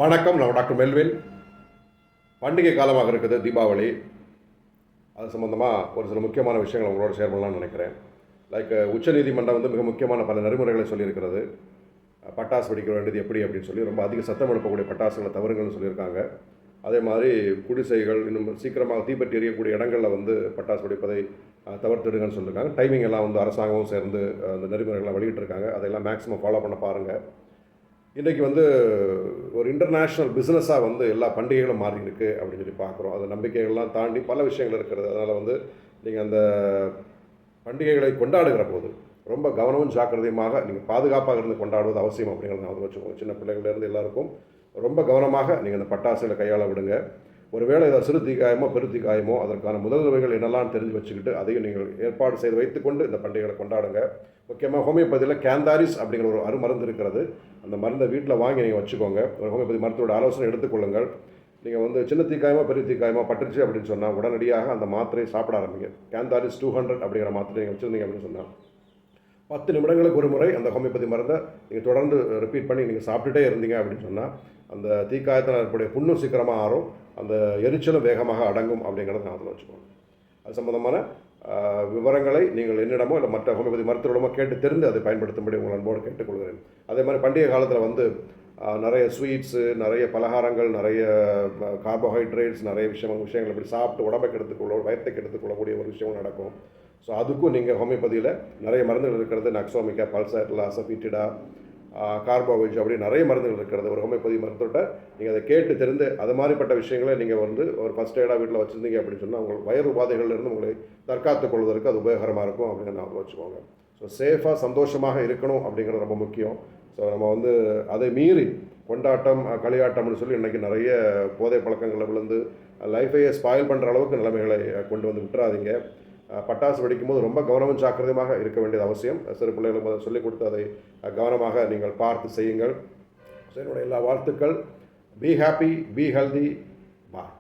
வணக்கம். நான் doctor Melville. பண்டிகை காலமாக இருக்குது, தீபாவளி. அது சம்மந்தமாக ஒரு சில முக்கியமான விஷயங்கள் உங்களோட ஷேர் பண்ணலாம்னு நினைக்கிறேன். உச்சநீதிமன்றம் மிக முக்கியமான பல நெறிமுறைகளை சொல்லியிருக்கிறது. பட்டாசு வெடிக்க வேண்டியது எப்படி அப்படின்னு சொல்லி ரொம்ப அதிக சத்தம் எழுப்பக்கூடிய பட்டாசுகளை தவறுங்கள்னு சொல்லியிருக்காங்க. அதே மாதிரி குடிசைகள் இன்னும் சீக்கிரமாக தீப்பற்றி எரியக்கூடிய இடங்களில் பட்டாசு வெடிப்பதை தவிர்த்துடுங்கன்னு சொல்லியிருக்காங்க. டைமிங் எல்லாம் அரசாங்கமும் சேர்ந்து அந்த நெறிமுறைகளை வெளியிட்டிருக்காங்க. அதையெல்லாம் மேக்ஸிமம் ஃபாலோ பண்ண பாருங்கள். இன்றைக்கி ஒரு இன்டர்நேஷ்னல் பிஸ்னஸாக எல்லா பண்டிகைகளும் மாறி இருக்குது அப்படின்னு சொல்லி பார்க்குறோம். அது நம்பிக்கைகள்லாம் தாண்டி பல விஷயங்கள் இருக்கிறது. அதனால் நீங்கள் அந்த பண்டிகைகளை கொண்டாடுகிற போது ரொம்ப கவனமும் ஜாக்கிரதையுமாக நீங்கள் பாதுகாப்பாக இருந்து கொண்டாடுவது அவசியம் அப்படிங்கிறத நான் வச்சுக்கோங்க. சின்ன பிள்ளைகள்லேருந்து எல்லாருக்கும் ரொம்ப கவனமாக நீங்கள் அந்த பட்டாசுகளை கையாள விடுங்க. ஒருவேளை ஏதாவது சிறு தீக்காயமோ பெரு தீக்காயமோ அதற்கான முதலுதவிகள் என்னெல்லாம் தெரிஞ்சு வச்சுக்கிட்டு அதையும் நீங்கள் ஏற்பாடு செய்து வைத்துக்கொண்டு இந்த பண்டிகைகளை கொண்டாடுங்க. முக்கியமாக ஹோமியோபதியில் கேந்தாரிஸ் அப்படிங்கிற ஒரு அருமருந்து இருக்கிறது. அந்த மருந்தை வீட்டில் வாங்கி நீங்கள் வச்சுக்கோங்க. ஒரு ஹோமியோபதி மருத்துவோட ஆலோசனை எடுத்துக்கொள்ளுங்கள். நீங்கள் சின்ன தீக்காயமோ பெரிய தீக்காயமோ பட்டுருச்சு அப்படின்னு சொன்னால் உடனடியாக அந்த மாத்திரையை சாப்பிட ஆரம்பிங்க. கேந்தாரிஸ் 200 அப்படிங்கிற மாத்திரை நீங்கள் வச்சுருந்தீங்க அப்படின்னு சொன்னால் 10 நிமிடங்களுக்கு ஒரு முறை அந்த ஹோமியோபதி மருந்தை நீங்கள் தொடர்ந்து ரிப்பீட் பண்ணி நீங்கள் சாப்பிட்டுட்டே இருந்தீங்க அப்படின்னு சொன்னால் அந்த தீக்காயத்தில் இருக்கக்கூடிய புண்ணும் சீக்கிரமாக ஆறும், அந்த எரிச்சலும் வேகமாக அடங்கும் அப்படிங்கிறத நான் அதில் வச்சுக்கோங்க. அது சம்பந்தமான விவரங்களை நீங்கள் என்னிடமோ இல்லை மற்ற ஹோமியோபதி மருத்துவரிடமோ கேட்டு தெரிந்து அதை பயன்படுத்தும்படி உங்கள் அன்போடு கேட்டுக்கொள்கிறேன். அதே மாதிரி பண்டிகை காலத்தில் நிறைய ஸ்வீட்ஸு, நிறைய பலகாரங்கள், நிறைய கார்போஹைட்ரேட்ஸ், நிறைய விஷயங்கள் இப்படி சாப்பிட்டு உடம்பை வயத்தை கெடுத்துக்கொள்ளக்கூடிய ஒரு விஷயம் நடக்கும். ஸோ அதுக்கும் நீங்கள் ஹோமியோபதியில் நிறைய மருந்துகள் இருக்கிறது. நக்ஸோமிக்கா, பல்சாட்லா, அசபிட்டிடா, கார்போவைஜ் அப்படி நிறைய மருந்துகள் இருக்கிறது. ஒரு ஹோமியோபதி மருத்துவத்தை நீங்கள் அதை கேட்டு தெரிந்து அது மாதிரிப்பட்ட விஷயங்களை நீங்கள் ஒரு ஃபஸ்ட் எய்டாக வீட்டில் வச்சுருந்தீங்க அப்படின்னு சொன்னால் உங்கள் வயிறு உபாதைகள்லேருந்து உங்களை தற்காத்துக் கொள்வதற்கு அது உபயோகரமாக இருக்கும் அப்படின்னு நான் வச்சுக்கோங்க. ஸோ சேஃபாக சந்தோஷமாக இருக்கணும் அப்படிங்கிறது ரொம்ப முக்கியம். ஸோ நம்ம அதை மீறி கொண்டாட்டம் களியாட்டம்னு சொல்லி இன்றைக்கி நிறைய போதை பழக்கங்களை விழுந்து லைஃபையே ஸ்பாயில் பண்ணுற அளவுக்கு நிலைமைகளை கொண்டு விட்டுறாதீங்க. பட்டாசு வெடிக்கும்போது ரொம்ப கவனமும் ஜாக்கிரதையாக இருக்க வேண்டியது அவசியம். சிறு பிள்ளைகளுக்கு சொல்லிக் கொடுத்து அதை கவனமாக நீங்கள் பார்த்து செய்யுங்கள். ஸோ என்னுடைய எல்லா வாழ்த்துக்கள். Be happy, B healthy. Bye.